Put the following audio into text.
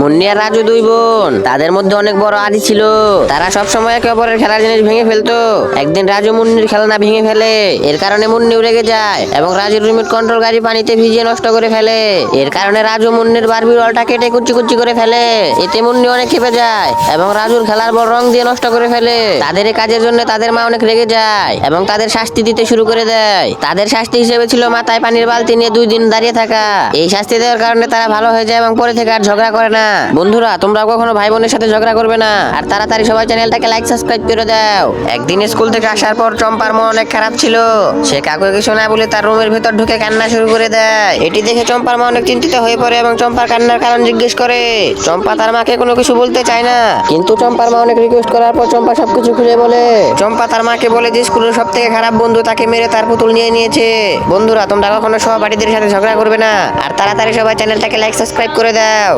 মুন্নি আর রাজু দুই বোন, তাদের মধ্যে অনেক বড় আড়ি ছিল। তারা সব সময় একে অপরের খেলার জিনিস ভেঙে ফেলতো। একদিন রাজু মুন্নির খেলনা ভেঙে ফেলে। এর কারণে মুন্নিও রেগে যায় এবং রাজুর রিমোট কন্ট্রোল গাড়ি পানিতে ভিজিয়ে নষ্ট করে ফেলে। এর কারণে রাজু মুন্নির বারবি ডলটা কেটে কুচি কুচি করে ফেলে। এতে মুন্নি অনেক খেপে যায় এবং রাজুর খেলার বল রং দিয়ে নষ্ট করে ফেলে। তাদের এই কাজের জন্য তাদের মা অনেক রেগে যায় এবং তাদের শাস্তি দিতে শুরু করে দেয়। তাদের শাস্তি হিসেবে ছিল মাথায় পানির বালতি নিয়ে 2 দিন দাঁড়িয়ে থাকা। এই শাস্তি দেওয়ার কারণে তারা ভালো হয়ে যায় এবং পরে থেকে আর ঝগড়া করে না। বন্ধুরা, তোমরা কখনো ভাই বোনের সাথে ঝগড়া করবে না। আর তাড়াতাড়ি সবাই চ্যানেলটাকে লাইক সাবস্ক্রাইব করে দাও। একদিন স্কুল থেকে আসার পর চম্পার মন অনেক খারাপ ছিল। সে কাউকে কিছু না বলে তার রুমের ভেতর ঢুকে কান্না শুরু করে দেয়। এটি দেখে চম্পার মা অনেক চিন্তিত হয়ে পড়ে এবং চম্পার কান্নার কারণ জিজ্ঞেস করে। চম্পা তার মাকে কোনো কিছু বলতে চায় না, কিন্তু চম্পার মা অনেক রিকোয়েস্ট করার পর চম্পা সবকিছু খুলে বলে। চম্পা তার মাকে বলে যে স্কুলের সব থেকে খারাপ বন্ধু তাকে মেরে তার পুতুল নিয়ে নিয়েছে। বন্ধুরা, তোমরা কখনো সহপাঠীদের সাথে ঝগড়া করবে না। আর তাড়াতাড়ি সবাই চ্যানেলটাকে লাইক সাবস্ক্রাইব করে দাও।